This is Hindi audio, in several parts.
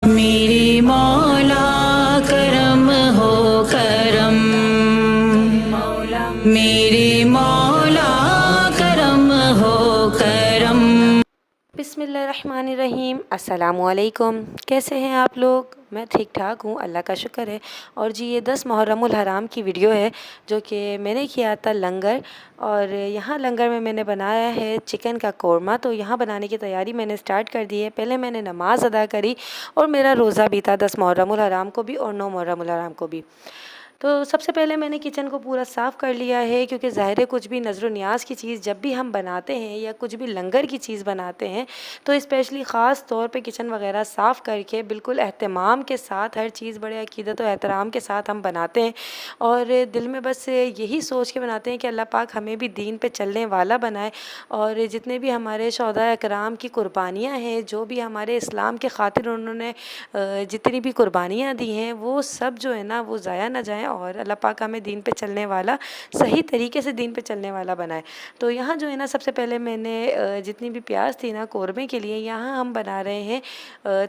मेरे मौला करम हो करम, मेरे मौला करम हो करम। बिस्मिल्लाहिर्रहमानिर्रहीम। अस्सलामुअलैकुम। कैसे हैं आप लोग? मैं ठीक ठाक हूँ, अल्लाह का शुक्र है। और जी ये 10 मुहर्रमुल हराम की वीडियो है जो कि मैंने किया था लंगर। और यहाँ लंगर में मैंने बनाया है चिकन का कोरमा। तो यहाँ बनाने की तैयारी मैंने स्टार्ट कर दी है। पहले मैंने नमाज़ अदा करी और मेरा रोज़ा भी था 10 मुहर्रमुल हराम को भी और 9 मुहर्रमुल हराम को भी। तो सबसे पहले मैंने किचन को पूरा साफ़ कर लिया है, क्योंकि ज़ाहिर है कुछ भी नज़र न्याज की चीज़ जब भी हम बनाते हैं या कुछ भी लंगर की चीज़ बनाते हैं तो स्पेशली ख़ास तौर पे किचन वगैरह साफ़ करके बिल्कुल एहतमाम के साथ हर चीज़ बड़े अक़ीदत और एहतराम के साथ हम बनाते हैं। और दिल में बस यही सोच के बनाते हैं कि अल्लाह पाक हमें भी दीन पे चलने वाला बनाए। और जितने भी हमारे शोहदा इकराम की कुर्बानियाँ हैं, जो भी हमारे इस्लाम के ख़ातिर उन्होंने जितनी भी कुर्बानियाँ दी हैं, वो सब जो है ना वो ज़ाया ना जाएँ और अल्लाह पाक हमें दीन पे चलने वाला, सही तरीके से दीन पे चलने वाला बनाए। तो यहाँ जो है ना सबसे पहले मैंने जितनी भी प्याज थी ना कोरमे के लिए, यहाँ हम बना रहे हैं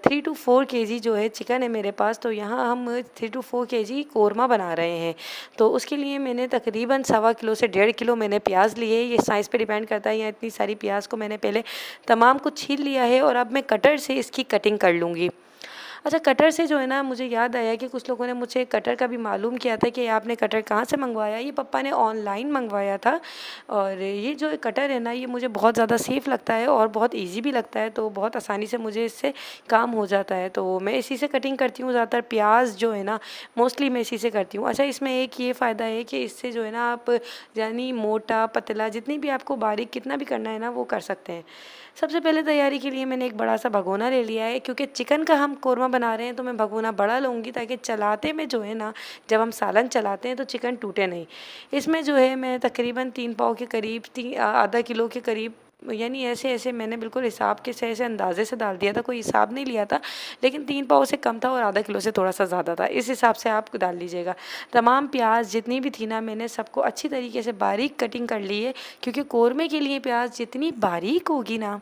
3 to 4 kg जो है चिकन है मेरे पास। तो यहाँ हम 3 to 4 kg कोरमा बना रहे हैं। तो उसके लिए मैंने तकरीबन 1.25 किलो से 1.5 किलो मैंने प्याज लिए। ये साइज़ पे डिपेंड करता है। यहाँ इतनी सारी प्याज को मैंने पहले तमाम कुछ छील लिया है और अब मैं कटर से इसकी कटिंग कर लूँगी। अच्छा, कटर से जो है ना मुझे याद आया कि कुछ लोगों ने मुझे कटर का भी मालूम किया था कि आपने कटर कहाँ से मंगवाया। ये पप्पा ने ऑनलाइन मंगवाया था। और ये जो कटर है ना ये मुझे बहुत ज़्यादा सेफ़ लगता है और बहुत इजी भी लगता है। तो बहुत आसानी से मुझे इससे काम हो जाता है। तो मैं इसी से कटिंग करती हूँ ज़्यादातर। प्याज जो है ना मोस्टली मैं इसी से करती हूँ। अच्छा, इसमें एक ये फ़ायदा है कि इससे जो है ना आप यानी मोटा पतला जितनी भी आपको बारीक कितना भी करना है ना वो कर सकते हैं। सबसे पहले तैयारी के लिए मैंने एक बड़ा सा भगोना ले लिया है, क्योंकि चिकन का हम कोरमा बना रहे हैं तो मैं भगोना बड़ा लूँगी ताकि चलाते में जो है ना, जब हम सालन चलाते हैं तो चिकन टूटे नहीं। इसमें जो है मैं तकरीबन 3 पाव के करीब आधा किलो के करीब, यानी ऐसे ऐसे मैंने बिल्कुल हिसाब के से ऐसे अंदाजे से डाल दिया था, कोई हिसाब नहीं लिया था। लेकिन 3 पाव से कम था और आधा किलो से थोड़ा सा ज़्यादा था, इस हिसाब से आप डाल लीजिएगा। तमाम प्याज जितनी भी थी ना मैंने सबको अच्छी तरीके से बारीक कटिंग कर ली है, क्योंकि कोरमे के लिए प्याज जितनी बारीक होगी ना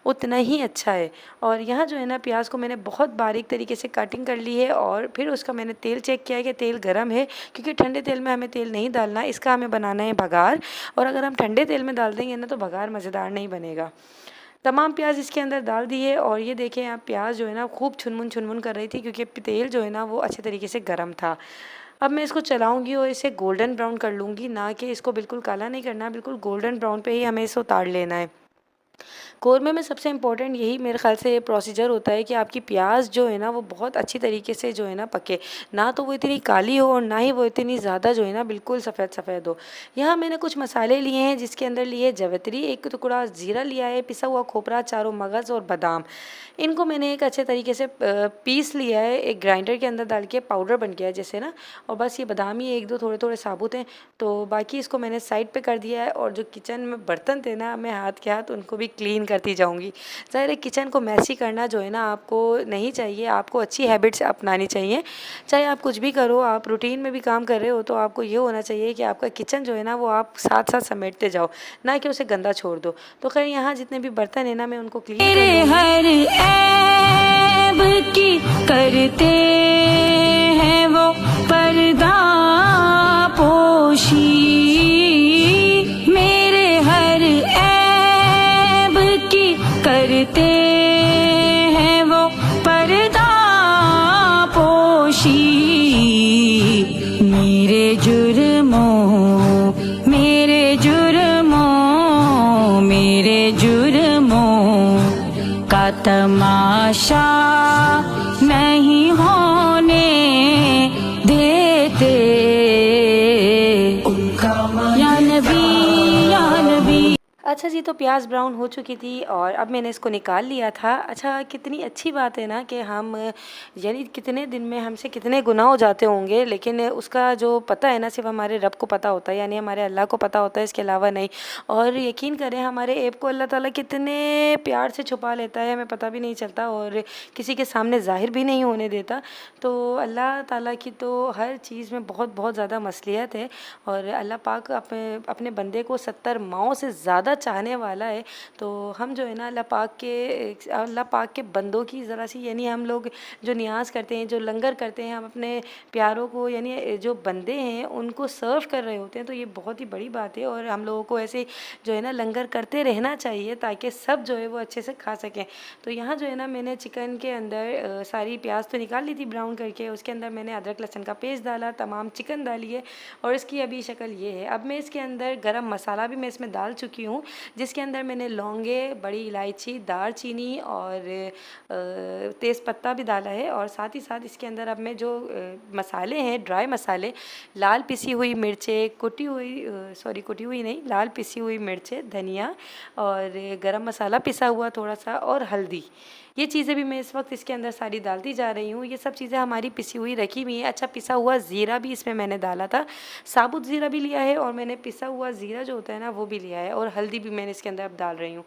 उतना ही अच्छा है। और यहाँ जो है ना प्याज को मैंने बहुत बारीक तरीके से कटिंग कर ली है। और फिर उसका मैंने तेल चेक किया है कि तेल गर्म है, क्योंकि ठंडे तेल में हमें तेल नहीं डालना, इसका हमें बनाना है बघार। और अगर हम ठंडे तेल में डाल देंगे ना तो बघार मज़ेदार नहीं बनेगा। तमाम प्याज इसके अंदर डाल दिए और ये देखें आप प्याज जो है ना खूब छुनमुन छुनमुन कर रही थी, क्योंकि तेल जो है ना वो अच्छे तरीके से गर्म था। अब मैं इसको चलाऊंगी और इसे गोल्डन ब्राउन कर लूँगी, ना कि इसको बिल्कुल काला नहीं करना, बिल्कुल गोल्डन ब्राउन पे ही हमें इसे उतार लेना है। कोरमे में सबसे इम्पोर्टेंट यही मेरे ख़्याल से प्रोसीजर होता है कि आपकी प्याज जो है ना वो बहुत अच्छी तरीके से जो है ना पके, ना तो वो इतनी काली हो और ना ही वो इतनी ज़्यादा जो है ना बिल्कुल सफ़ेद सफ़ेद हो। यहाँ मैंने कुछ मसाले लिए हैं, जिसके अंदर लिए जवित्री, एक टुकड़ा ज़ीरा लिया है, पिसा हुआ खोपरा, चारों मगज़ और बादाम। इनको मैंने एक अच्छे तरीके से पीस लिया है, एक ग्राइंडर के अंदर डाल के पाउडर बन गया है जैसे ना। और बस ये बादाम ही एक दो थोड़े थोड़े साबुत हैं, तो बाकी इसको मैंने साइड पे कर दिया है। और जो किचन में बर्तन थे ना मैं हाथ के हाथ उनको भी क्लीन करती जाऊंगी। ज़ाहिर है किचन को मैसी करना जो है ना आपको नहीं चाहिए, आपको अच्छी हैबिट्स अपनानी चाहिए। चाहे आप कुछ भी करो, आप रूटीन में भी काम कर रहे हो तो आपको ये होना चाहिए कि आपका किचन जो है ना वो आप साथ साथ समेटते जाओ, ना कि उसे गंदा छोड़ दो। तो खैर यहाँ जितने भी बर्तन है ना मैं उनको क्लीन कर लूँगी। हर ऐब की करते हैं वो पर्दा पोशी, मेरे हर ऐब की करते हैं वो पर्दा पोशी। मेरे जुर्मों मेरे जुर्मों मेरे जुर्मों का तमाशा नहीं होने देते। या नबी या नबी। अच्छा जी, तो प्याज ब्राउन हो चुकी थी और अब मैंने इसको निकाल लिया था। अच्छा, कितनी अच्छी बात है ना कि हम यानी कितने दिन में हमसे कितने गुनाह हो जाते होंगे, लेकिन उसका जो पता है ना सिर्फ हमारे रब को पता होता है, यानी हमारे अल्लाह को पता होता है, इसके अलावा नहीं। और यकीन करें हमारे ऐब को अल्लाह ताला कितने प्यार से छुपा लेता है, हमें पता भी नहीं चलता और किसी के सामने ज़ाहिर भी नहीं होने देता। तो अल्लाह ताला की तो हर चीज़ में बहुत बहुत ज़्यादा मसलियत है। और अल्लाह पाक अपने बंदे को 70 माओं से ज़्यादा चाहने वाला है। तो हम जो है ना अल्लाह पाक के बंदों की ज़रा सी यानी हम लोग जो नियाज़ करते हैं, जो लंगर करते हैं, हम अपने प्यारों को यानी जो बंदे हैं उनको सर्व कर रहे होते हैं। तो ये बहुत ही बड़ी बात है और हम लोगों को ऐसे जो है ना लंगर करते रहना चाहिए ताकि सब जो है वो अच्छे से खा सकें। तो यहाँ जो है ना मैंने चिकन के अंदर सारी प्याज तो निकाल ली थी ब्राउन करके, उसके अंदर मैंने अदरक लहसुन का पेस्ट डाला, तमाम चिकन डाली है और इसकी अभी शक्ल ये है। अब मैं इसके अंदर गरम मसाला भी मैं इसमें डाल चुकी हूँ, जिसके अंदर मैंने लौंगे, बड़ी इलायची, दालचीनी और तेज़पत्ता भी डाला है। और साथ ही साथ इसके अंदर अब मैं जो मसाले हैं, ड्राई मसाले, लाल पिसी हुई मिर्चें, कुटी हुई नहीं, लाल पिसी हुई मिर्चें, धनिया और गरम मसाला पिसा हुआ थोड़ा सा और हल्दी, ये चीज़ें भी मैं इस वक्त इसके अंदर सारी डालती जा रही हूँ। ये सब चीज़ें हमारी पिसी हुई रखी हुई हैं। अच्छा, पिसा हुआ ज़ीरा भी इसमें मैंने डाला था, साबुत ज़ीरा भी लिया है और मैंने पिसा हुआ ज़ीरा जो होता है ना वो भी लिया है, और हल्दी भी मैंने इसके अंदर अब डाल रही हूँ।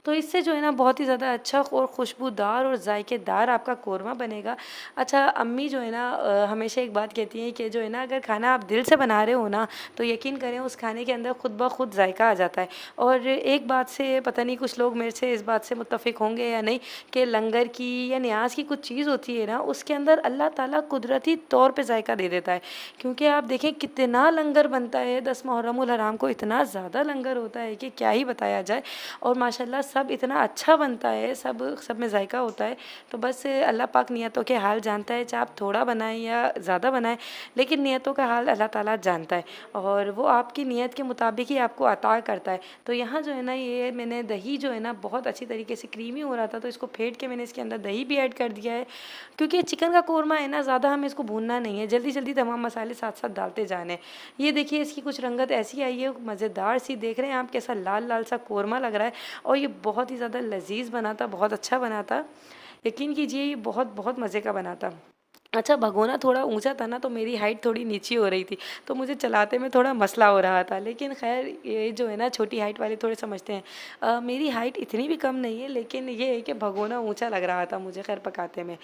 तो इससे जो है ना बहुत ही ज़्यादा अच्छा और खुशबूदार और जायकेदार आपका कोरमा बनेगा। अच्छा, अम्मी जो है ना हमेशा एक बात कहती हैं कि जो है ना अगर खाना आप दिल से बना रहे हो ना तो यकीन करें उस खाने के अंदर खुद ब खुद जायका आ जाता है। और एक बात से पता नहीं कुछ लोग मेरे से इस बात से मुत्तफ़िक होंगे या नहीं कि लंगर की या न्याज़ की कुछ चीज़ होती है ना उसके अंदर अल्लाह ताला कुदरती तौर पे जायका दे देता है। क्योंकि आप देखें कितना लंगर बनता है 10 मुहर्रमुल हराम को, इतना ज़्यादा लंगर होता है कि क्या ही बताया जाए। और माशाल्लाह सब इतना अच्छा बनता है, सब में जायका होता है। तो बस अल्लाह पाक नियतों के हाल जानता है, चाहे आप थोड़ा बनाएं या ज़्यादा बनाएं, लेकिन नियतों का हाल अल्लाह ताला जानता है और वो आपकी नियत के मुताबिक ही आपको अता करता है। तो यहाँ जो है ना ये मैंने दही जो है ना बहुत अच्छी तरीके से क्रीमी हो रहा था तो इसको फेंट के मैंने इसके अंदर दही भी ऐड कर दिया है। क्योंकि चिकन का कोरमा है ना, ज़्यादा हमें इसको भूनना नहीं है, जल्दी जल्दी तमाम मसाले साथ साथ डालते जाने। ये देखिए इसकी कुछ रंगत ऐसी आई है मज़ेदार सी, देख रहे हैं आप कैसा लाल लाल सा कोरमा लग रहा है और ये बहुत ही ज़्यादा लजीज बना था, बहुत अच्छा बना था। यकीन कीजिए ये बहुत बहुत मज़े का बना था। अच्छा, भगोना थोड़ा ऊंचा था ना तो मेरी हाइट थोड़ी नीची हो रही थी तो मुझे चलाते में थोड़ा मसला हो रहा था, लेकिन खैर ये जो है ना छोटी हाइट वाले थोड़े समझते हैं। मेरी हाइट इतनी भी कम नहीं है, लेकिन ये है कि भगोना ऊंचा लग रहा था मुझे खैर पकाते में।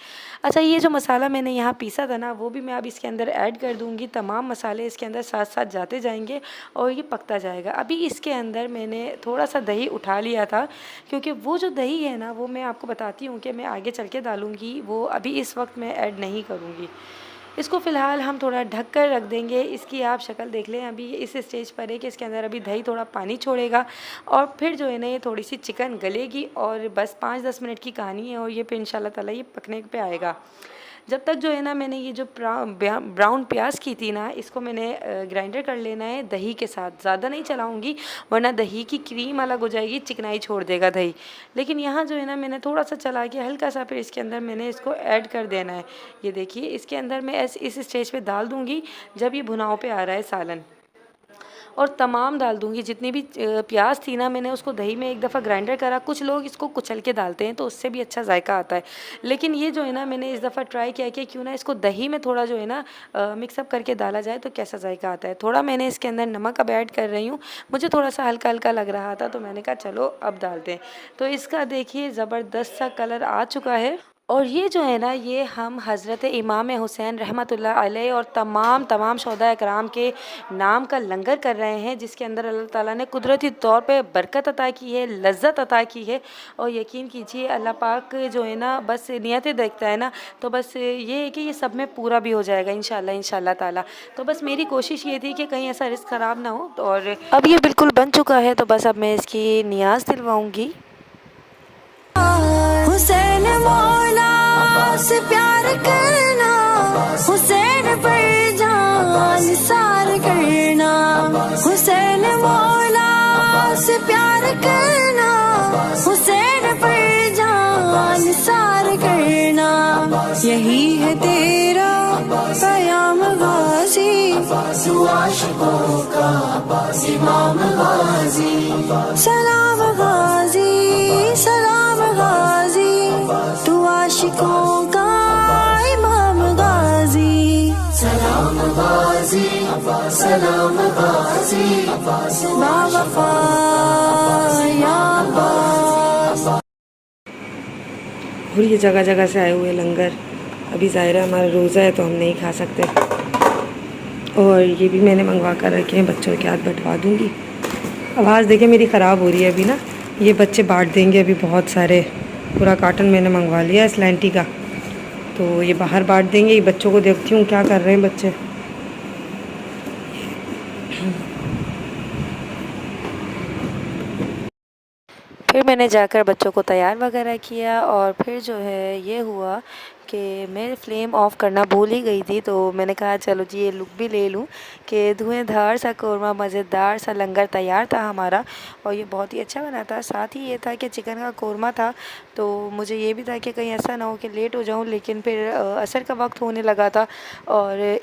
अच्छा, ये जो मसाला मैंने यहाँ पीसा था ना वो भी मैं अब इसके अंदर ऐड कर दूँगी। तमाम मसाले इसके अंदर साथ साथ जाते जाएंगे और ये पकता जाएगा। अभी इसके अंदर मैंने थोड़ा सा दही उठा लिया था, क्योंकि वो जो दही है ना वो मैं आपको बताती हूँ कि मैं आगे चल के डालूँगी, वो अभी इस वक्त मैं ऐड नहीं करूँगी। इसको फ़िलहाल हम थोड़ा ढक कर रख देंगे। इसकी आप शक्ल देख लें, अभी इस स्टेज पर है कि इसके अंदर अभी दही थोड़ा पानी छोड़ेगा और फिर जो है ना ये थोड़ी सी चिकन गलेगी और बस 5-10 मिनट की कहानी है और ये फिर इंशाल्लाह ताला ये पकने पे आएगा। जब तक जो है ना मैंने ये जो ब्राउन प्याज की थी ना इसको मैंने ग्राइंडर कर लेना है दही के साथ, ज़्यादा नहीं चलाऊंगी वरना दही की क्रीम अलग हो जाएगी, चिकनाई छोड़ देगा दही। लेकिन यहाँ जो है ना मैंने थोड़ा सा चला के हल्का सा फिर इसके अंदर मैंने इसको ऐड कर देना है। ये देखिए इसके अंदर मैं इस स्टेज पे डाल दूँगी जब ये भुनाव पे आ रहा है सालन, और तमाम डाल दूँगी जितनी भी प्याज थी ना मैंने उसको दही में एक दफ़ा ग्राइंडर करा। कुछ लोग इसको कुचल के डालते हैं तो उससे भी अच्छा जायका आता है, लेकिन ये जो है ना मैंने इस दफ़ा ट्राई किया कि क्यों ना इसको दही में थोड़ा जो है ना मिक्सअप करके डाला जाए तो कैसा जायका आता है। थोड़ा मैंने इसके अंदर नमक अब ऐड कर रही हूँ, मुझे थोड़ा सा हल्का हल्का लग रहा था तो मैंने कहा चलो अब डालते हैं। तो इसका देखिए ज़बरदस्त सा कलर आ चुका है। और ये जो है ना ये हम हज़रत इमाम हुसैन रहमतुल्लाह अलैह और तमाम शोहदा इकराम के नाम का लंगर कर रहे हैं, जिसके अंदर अल्लाह ताला ने कुदरती तौर पे बरकत अता की है, लज्जत अता की है। और यकीन कीजिए अल्लाह पाक जो है ना बस नियतें देखता है ना, तो बस ये है कि ये सब में पूरा भी हो जाएगा इंशाल्लाह ताला। तो बस मेरी कोशिश ये थी कि कहीं ऐसा रिस्क ख़राब ना हो। और अब ये बिल्कुल बन चुका है तो बस अब मैं इसकी नियाज़ दिलवाऊँगी। हुसैन मौला से प्यार करना, हुसैन पर जान निसार करना, हुसैन मौला से प्यार करना, हुसैन पर जान निसार करना, यही है तेरा क़याम गाज़ी, तू आशिकों का इमाम गाज़ी, सलाम गाज़ी सलाम गाज़ी, तू आशिकों का इमाम गाज़ी, सलाम गाज़ी सलाम गाज़ी, बावफ़ा या अब्बास। और ये जगह जगह से आए हुए लंगर, अभी ज़ाहिर हमारा रोज़ा है तो हम नहीं खा सकते। और ये भी मैंने मंगवा कर रखे हैं, बच्चों के हाथ बंटवा दूँगी। आवाज़ देखिए मेरी ख़राब हो रही है अभी ना। ये बच्चे बांट देंगे अभी बहुत सारे, पूरा कार्टन मैंने मंगवा लिया इस लैंटी का, तो ये बाहर बांट देंगे। ये बच्चों को देखती हूँ क्या कर रहे हैं बच्चे। फिर मैंने जाकर बच्चों को तैयार वगैरह किया और फिर जो है ये हुआ कि मैं फ्लेम ऑफ़ करना भूल ही गई थी, तो मैंने कहा चलो जी ये लुक भी ले लूँ कि धुआंधार सा कौरमा, मज़ेदार सा लंगर तैयार था हमारा और ये बहुत ही अच्छा बना था। साथ ही ये था कि चिकन का कौरमा था, तो मुझे ये भी था कि कहीं ऐसा ना हो कि लेट हो जाऊँ, लेकिन फिर असर का वक्त होने लगा था और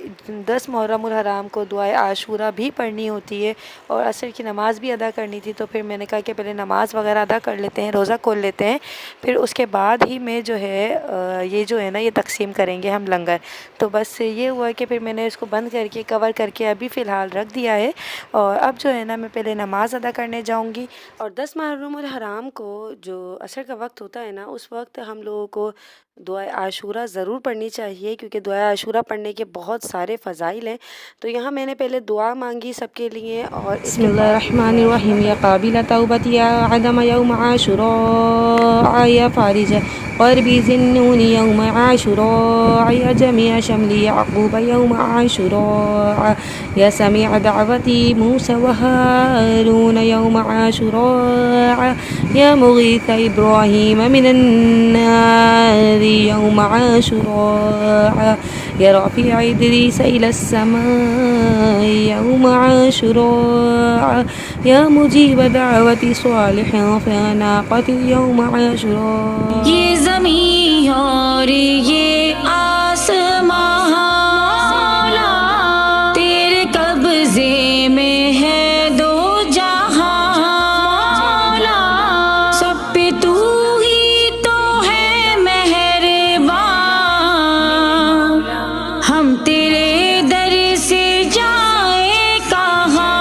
10 मुहर्रमुल हराम को दुआए आशूरा भी पढ़नी होती है और असर की नमाज़ भी अदा करनी थी। तो फिर मैंने कहा कि पहले नमाज़ वगैरह अदा कर लेते हैं, रोज़ा खोल लेते हैं, फिर उसके बाद ही मैं जो है ये जो है ना ये तकसीम करेंगे हम लंगर। तो बस ये हुआ कि फिर मैंने इसको बंद करके कवर करके अभी फ़िलहाल रख दिया है और अब जो है ना मैं पहले नमाज़ अदा करने जाऊंगी। और 10 मुहर्रमुल हराम को जो असर का वक्त होता है ना, उस वक्त हम लोगों को दुआए आशूरा ज़रूर पढ़नी चाहिए क्योंकि दुआए आशूरा पढ़ने के बहुत सारे फ़ज़ाइल हैं। तो यहाँ मैंने पहले दुआ मांगी सबके लिए और बिस्मिल्लाहिर्रहमानिर्रहीम या काबिल तौबत या अदम यौम आशूरा या फारिज क़ल्बी ज़िन्नून यौम आशूरा या जमीअ शमली याक़ूब यौम आशूरा या समीअ दअवती मूसा व हारून यौम आशूरा या मुगीथ इब्राहीम मिनन नार यौम आशूरा या रफ़ीअ इदरीस इला अस्समाअ यौम आशूरा या मुजीब दावती स्वालिहीन फ़नाक़त यौम आशूरा। ये ज़मीं और ये आसमां मौला तेरे कब्ज़े में है दो जहां मौला, सब पे तू ही तो है मेहरबान, हम तेरे दर से जाए कहाँ,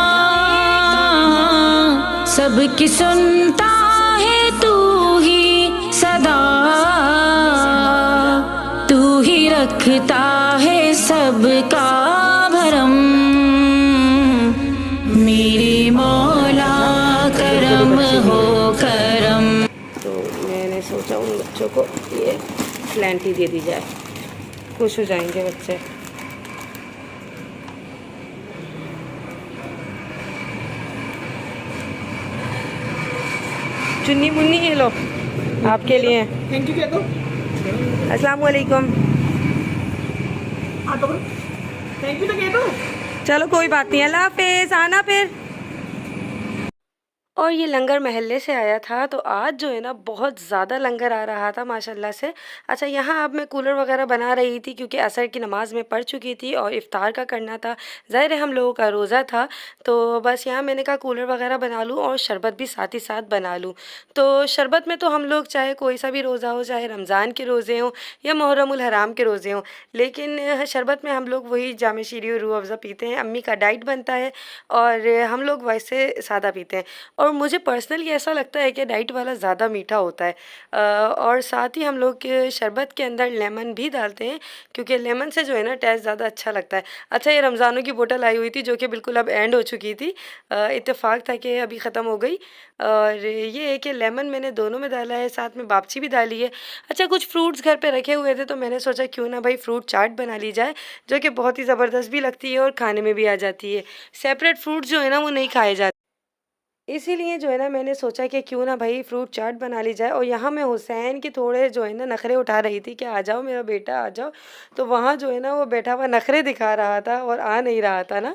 सबकी सुनता है तू ही सदा, तू ही रखता है सबका भरम, मेरे मौला करम हो करम। तो मैंने सोचा उन बच्चों को ये लैंटी दे दी जाए, खुश हो जाएंगे बच्चे। चुन्नी मुन्नी ये लो आपके लिए। थैंक यू कह दो। अस्सलाम वालेकुम। थैंक यू तो कह दो। चलो कोई बात नहीं, अल्लाह हाफिज़, आना फिर। और ये लंगर महल्ले से आया था, तो आज जो है ना बहुत ज़्यादा लंगर आ रहा था माशाल्लाह से। अच्छा, यहाँ अब मैं कूलर वगैरह बना रही थी क्योंकि असर की नमाज़ में पढ़ चुकी थी और इफ़्तार का करना था, ज़ाहिर है हम लोगों का रोज़ा था, तो बस यहाँ मैंने कहा कूलर वगैरह बना लूँ और शरबत भी साथ ही साथ बना लूँ। तो शरबत में तो हम लोग चाहे कोई सा भी रोज़ा हो, चाहे रमज़ान के रोज़े हों या मुहर्रमुल हराम के रोज़े हों, लेकिन शरबत में हम लोग वही जाम शीरी और रूह अफ़ज़ा पीते हैं। अम्मी का डाइट बनता है और हम लोग वैसे सादा पीते हैं और मुझे पर्सनली ऐसा लगता है कि डाइट वाला ज़्यादा मीठा होता है। और साथ ही हम लोग के शरबत के अंदर लेमन भी डालते हैं क्योंकि लेमन से जो है ना टेस्ट ज़्यादा अच्छा लगता है। अच्छा, ये रमज़ानों की बोतल आई हुई थी जो कि बिल्कुल अब एंड हो चुकी थी, इत्तेफाक था कि अभी ख़त्म हो गई। और ये है कि लेमन मैंने दोनों में डाला है, साथ में बापची भी डाली है। अच्छा, कुछ फ्रूट्स घर पे रखे हुए थे तो मैंने सोचा क्यों ना भाई फ्रूट चाट बना ली जाए, जो कि बहुत ही ज़बरदस्त भी लगती है और खाने में भी आ जाती है। सेपरेट फ्रूट्स जो है ना वो नहीं खाए जाते, इसीलिए जो है ना मैंने सोचा कि क्यों ना भाई फ्रूट चाट बना ली जाए। और यहाँ मैं हुसैन के थोड़े जो है ना नखरे उठा रही थी कि आ जाओ मेरा बेटा आ जाओ, तो वहाँ जो है ना वो बैठा हुआ नखरे दिखा रहा था और आ नहीं रहा था ना।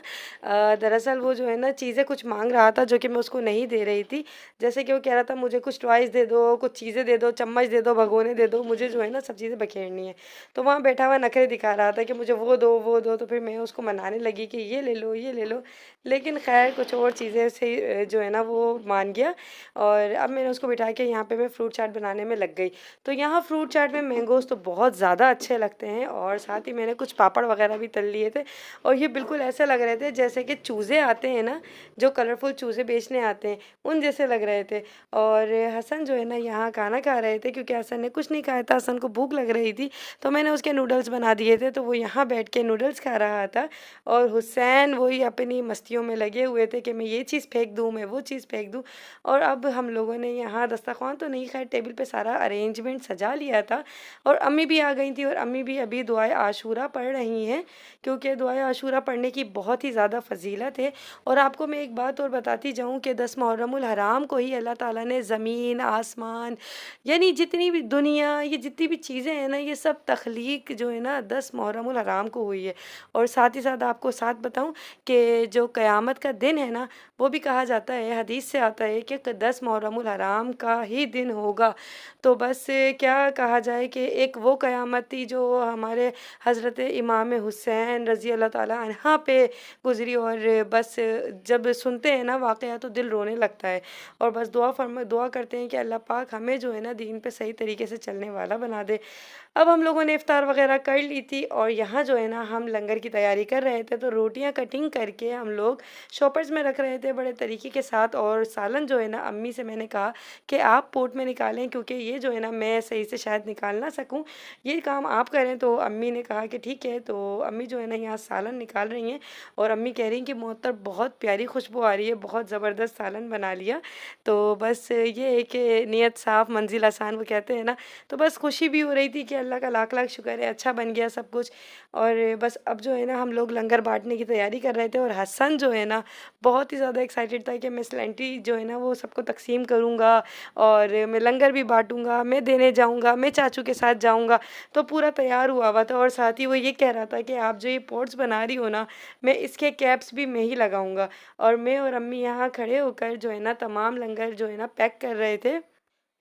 दरअसल वो जो है ना चीज़ें कुछ मांग रहा था जो कि मैं उसको नहीं दे रही थी। जैसे कि वो कह रहा था मुझे कुछ टॉयज़ दे दो, कुछ चीज़ें दे दो, चम्मच दे दो, भगोने दे दो, मुझे जो है ना सब चीज़ें बखेरनी है। तो वहाँ बैठा हुआ नखरे दिखा रहा था कि मुझे वो दो वो दो, तो फिर मैं उसको मनाने लगी कि ये ले लो ये ले लो, लेकिन खैर कुछ और चीज़ें से जो है ना वो मान गया। और अब मैंने उसको बिठा के यहाँ पे मैं फ्रूट चाट बनाने में लग गई। तो यहाँ फ्रूट चाट में मैंगोज़ तो बहुत ज़्यादा अच्छे लगते हैं और साथ ही मैंने कुछ पापड़ वगैरह भी तल लिए थे और ये बिल्कुल ऐसे लग रहे थे जैसे कि चूज़े आते हैं ना, जो कलरफुल चूज़े बेचने आते हैं, उन जैसे लग रहे थे। और हसन जो है ना यहाँ खाना खा रहे थे क्योंकि हसन ने कुछ नहीं खाया था, हसन को भूख लग रही थी, तो मैंने उसके नूडल्स बना दिए थे, तो वो यहाँ बैठ के नूडल्स खा रहा था और हुसैन वही अपनी मस्तियों में लगे हुए थे कि मैं ये चीज़ फेंक दूँ, मैं वो चीज़ फेंक दूँ। और अब हम लोगों ने यहाँ दस्तरख़्वान तो नहीं, खैर टेबल पे सारा अरेंजमेंट सजा लिया था और अम्मी भी आ गई थी और अम्मी भी अभी दुआए आशूरा पढ़ रही हैं, क्योंकि दुआए आशूरा पढ़ने की बहुत ही ज़्यादा फ़जीलत है। और आपको मैं एक बात और बताती जाऊँ कि 10 मुहर्रमुल हराम को ही अल्लाह ताला ने ज़मीन, आसमान, यानी जितनी भी दुनिया, ये जितनी भी चीज़ें हैं ना, ये सब तख्लीक जो है ना 10 मुहर्रमुल हराम को हुई है। और साथ ही साथ आपको साथ बताऊँ कि जो क़यामत का दिन है ना, वो भी कहा जाता है, हदीस से आता है कि 10 मुहर्रमुल हराम का ही दिन होगा। तो बस क्या कहा जाए कि एक वो क़यामत थी जो हमारे हज़रत इमाम हुसैन रज़ी अल्लाह ताला अन्हा पे गुज़री, और बस जब सुनते हैं ना वाक़या तो दिल रोने लगता है। और बस दुआ करते हैं कि अल्लाह पाक हमें जो है ना दीन पे सही तरीके से चलने वाला बना दे। अब हम लोगों ने इफ़्तार वग़ैरह कर ली थी और यहाँ जो है ना हम लंगर की तैयारी कर रहे थे, तो रोटियाँ कटिंग करके हम लोग शॉपर्स में रख रहे थे बड़े तरीके के साथ। और सालन जो है ना अम्मी से मैंने कहा कि आप पोट में निकालें, क्योंकि ये जो है ना मैं सही से शायद निकाल ना सकूँ, ये काम आप करें। तो अम्मी ने कहा कि ठीक है। तो अम्मी जो है ना यहाँ सालन निकाल रही हैं और अम्मी कह रही हैं कि मोहतर बहुत प्यारी खुशबू आ रही है, बहुत ज़बरदस्त सालन बना लिया। तो बस ये है कि नीयत साफ़ मंजिल आसान, वो कहते हैं ना। तो बस खुशी भी हो रही थी कि अल्लाह का लाख लाख शुक्र है, अच्छा बन गया सब कुछ। और बस अब जो है ना हम लोग लंगर बांटने की तैयारी कर रहे थे और हसन जो है ना बहुत ही ज़्यादा एक्साइटेड था कि मैं स्लैंटी जो है ना वो सबको तकसीम करूँगा और मैं लंगर भी बांटूँगा, मैं देने जाऊँगा, मैं चाचू के साथ जाऊँगा। तो पूरा तैयार हुआ था और साथ ही वो ये कह रहा था कि आप जो ये पॉट्स बना रही हो ना, मैं इसके कैप्स भी मैं ही लगाऊँगा। और मैं और अम्मी यहाँ खड़े होकर जो है ना तमाम लंगर जो है ना पैक कर रहे थे।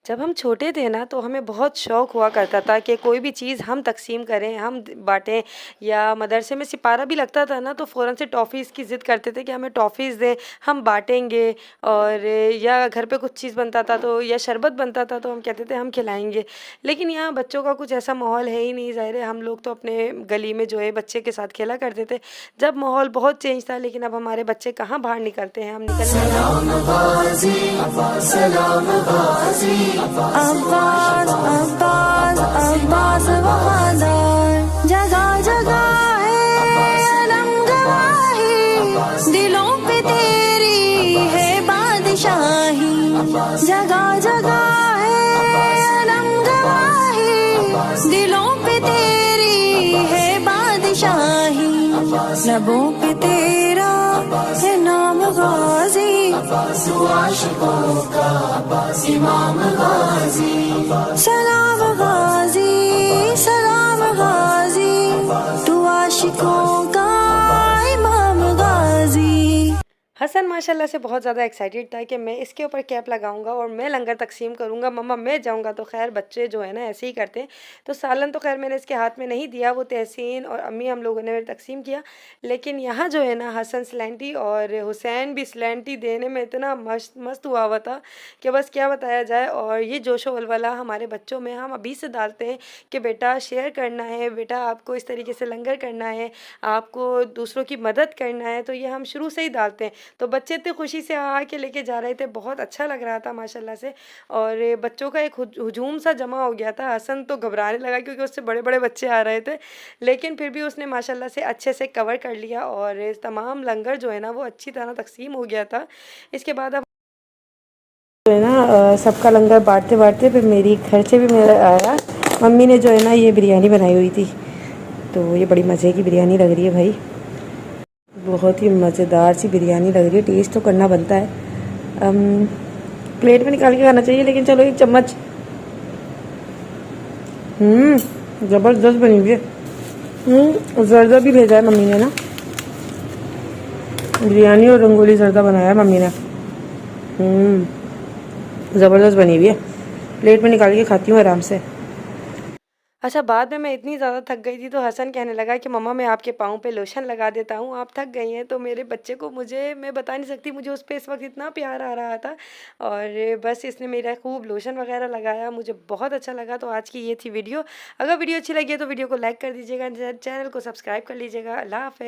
जब हम छोटे थे ना तो हमें बहुत शौक़ हुआ करता था कि कोई भी चीज़ हम तकसीम करें, हम बाँटें। या मदरसे में सिपारा भी लगता था ना तो फ़ौरन से टॉफ़ीज़ की ज़िद करते थे कि हमें टॉफ़ीज़ दें, हम बाँटेंगे। और या घर पे कुछ चीज़ बनता था तो, या शरबत बनता था तो हम कहते थे हम खिलाएंगे। लेकिन यहाँ बच्चों का कुछ ऐसा माहौल है ही नहीं, ज़ाहिर है हम लोग तो अपने गली में जो है बच्चे के साथ खेला करते थे जब माहौल बहुत चेंज था। लेकिन अब हमारे बच्चे कहाँ बाहर निकलते हैं, हम अब्बास अब्बास अब्बास वफादार, जगह जगह है अलम गवाही, दिलों पे तेरी है बादशाही, जगह जगह है अलम गवाही, दिलों पे तेरी है बादशाही, लबों पे तेरा है नाम गाजी, तू आशिकों का इमाम गाजी, सलाम गाजी, सलाम गाजी, तू आशिकों का इमाम गाजी। हसन माशाल्लाह से बहुत ज़्यादा एक्साइटेड था कि मैं इसके ऊपर कैप लगाऊंगा और मैं लंगर तकसीम करूंगा, मम्मा मैं जाऊंगा। तो खैर बच्चे जो है ना ऐसे ही करते हैं। तो सालन तो खैर मैंने इसके हाथ में नहीं दिया, वो तहसीन और अम्मी हम लोगों ने तकसीम किया। लेकिन यहाँ जो है ना हसन स्लैंटी और हुसैन भी स्लैंटी देने में इतना मस्त हुआ था कि बस क्या बताया जाए। और ये जोशो वलवला हमारे बच्चों में हम अभी से डालते हैं कि बेटा शेयर करना है, बेटा आपको इस तरीके से लंगर करना है, आपको दूसरों की मदद करना है। तो ये हम शुरू से ही डालते हैं। तो बच्चे इतनी खुशी से आ के लेके जा रहे थे, बहुत अच्छा लग रहा था माशाल्लाह से। और बच्चों का एक हुजूम सा जमा हो गया था। हसन तो घबराने लगा क्योंकि उससे बड़े बड़े बच्चे आ रहे थे, लेकिन फिर भी उसने माशाल्लाह से अच्छे से कवर कर लिया और तमाम लंगर जो है ना वो अच्छी तरह तकसीम हो गया था। इसके बाद अब जो है ना सबका लंगर बांटते बांटते फिर मेरी घर से भी मेरा आया। मम्मी ने जो है ना ये बिरयानी बनाई हुई थी, तो ये बड़ी मज़े की बिरयानी लग रही है भाई, बहुत ही मज़ेदार सी बिरयानी लग रही है। टेस्ट तो करना बनता है, प्लेट में निकाल के खाना चाहिए, लेकिन चलो एक चम्मच। ज़बरदस्त बनी हुई है। जर्दा भी भेजा है मम्मी ने ना, बिरयानी और रंगोली जर्दा बनाया है मम्मी ने। ज़बरदस्त बनी हुई है, प्लेट में निकाल के खाती हूँ आराम से। अच्छा, बाद में मैं इतनी ज़्यादा थक गई थी तो हसन कहने लगा कि मम्मा मैं आपके पाँव पे लोशन लगा देता हूँ, आप थक गई हैं। तो मेरे बच्चे को मैं बता नहीं सकती, मुझे उस पर इस वक्त इतना प्यार आ रहा था। और बस इसने मेरा खूब लोशन वगैरह लगाया, मुझे बहुत अच्छा लगा। तो आज की ये थी वीडियो। अगर वीडियो अच्छी लगी है तो वीडियो को लाइक कर दीजिएगा, चैनल को सब्सक्राइब कर लीजिएगा। अल्लाह हाफ़िज़।